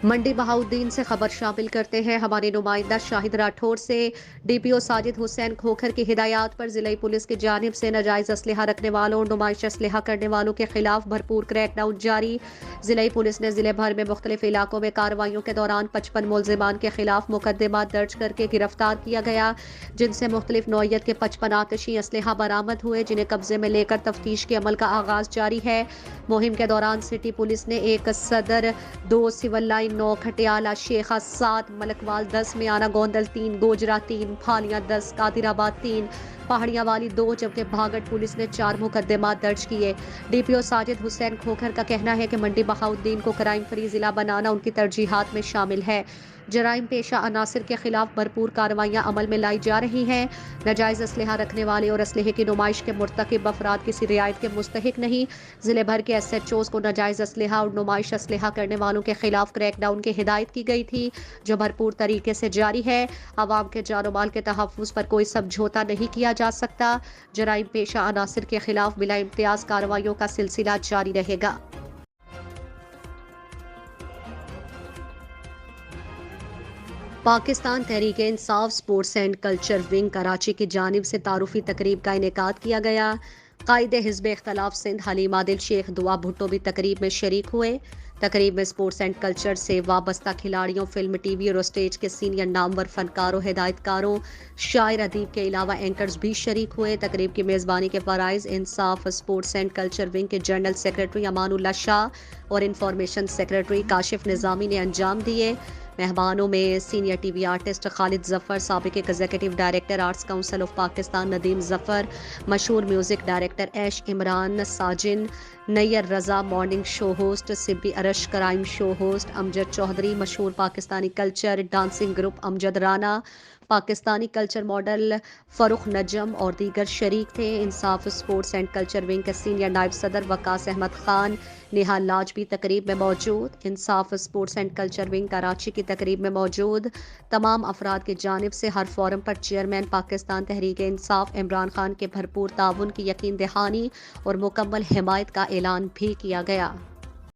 منڈی بہاؤالدین سے خبر شامل کرتے ہیں ہمارے نمائندہ شاہد راٹھور سے۔ ڈی پی او ساجد حسین کھوکھر کی ہدایات پر ضلعی پولیس کی جانب سے ناجائز اسلحہ رکھنے والوں اور نمائش اسلحہ کرنے والوں کے خلاف بھرپور کریک ڈاؤن جاری۔ ضلعی پولیس نے ضلع بھر میں مختلف علاقوں میں کارروائیوں کے دوران 55 ملزمان کے خلاف مقدمات درج کر کے گرفتار کیا گیا، جن سے مختلف نوعیت کے 55 آتشی اسلحہ برآمد ہوئے، جنہیں قبضے میں لے کر تفتیش کے عمل کا آغاز جاری ہے۔ مہم کے دوران سٹی پولیس نے ایک صدر 2 سول لائن 9 کھٹیالہ شیخا 7 ملکوال 10 میانہ گوندل 3 گوجرا 3 پھالیاں 10 قادر آباد 3 پہاڑیاں والی 2 جبکہ بھاگڑ پولیس نے 4 مقدمات درج کیے۔ ڈی پی او ساجد حسین کھوکھر کا کہنا ہے کہ منڈی بہاؤالدین کو کرائم فری ضلع بنانا ان کی ترجیحات میں شامل ہے۔ جرائم پیشہ عناصر کے خلاف بھرپور کارروائیاں عمل میں لائی جا رہی ہیں۔ ناجائز اسلحہ رکھنے والے اور اسلحے کی نمائش کے مرتکب افراد کسی رعایت کے مستحق نہیں۔ ضلع بھر کے ایس ایچ اوز کو ناجائز اسلحہ اور نمائش اسلحہ کرنے والوں کے خلاف کریک ڈاؤن کی ہدایت کی گئی تھی، جو بھرپور طریقے سے جاری ہے۔ عوام کے جان و مال کے تحفظ پر کوئی سمجھوتہ نہیں کیا جا سکتا۔ جرائم پیشہ عناصر کے خلاف بلا امتیاز کارروائیوں کا سلسلہ جاری رہے گا۔ Pakistan Tehreek Insaf sports and culture wing Karachi کی جانب سے تعارفی تقریب کا انعقاد کیا گیا۔ قائد حزب اختلاف سندھ حلیم عادل شیخ دعا بھٹو بھی تقریب میں شریک ہوئے۔ تقریب میں اسپورٹس اینڈ کلچر سے وابستہ کھلاڑیوں، فلم، ٹی وی اور اسٹیج کے سینئر نامور فنکاروں، ہدایت کاروں، شاعر ادیب کے علاوہ اینکرز بھی شریک ہوئے۔ تقریب کی میزبانی کے فرائض انصاف اسپورٹس اینڈ کلچر ونگ کے جنرل سیکرٹری امان اللہ شاہ اور انفارمیشن سیکرٹری کاشف نظامی نے انجام دیے۔ مہمانوں میں senior T V artist Khalid Zafar, سابق executive director Arts Council of Pakistan Nadeem Zafar, مشہور music director Aish Imran, Sajan Nayyar Raza morning show host, Sabi Arsh crime show host, Amjad Chaudhry, مشہور Pakistani culture dancing group Amjad Rana, Pakistani culture model Farrukh Najam اور دیگر شریک تھے۔ Insaf sports and culture wing کے سینئر نائب صدر وقاص احمد خان، نہال لاج بھی تقریب میں موجود۔ انصاف sports and culture wing Karachi کی تقریب میں موجود تمام افراد کی جانب سے ہر فورم پر چیئرمین پاکستان تحریک انصاف عمران خان کے بھرپور تعاون کی یقین دہانی اور مکمل حمایت کا اعلان بھی کیا گیا۔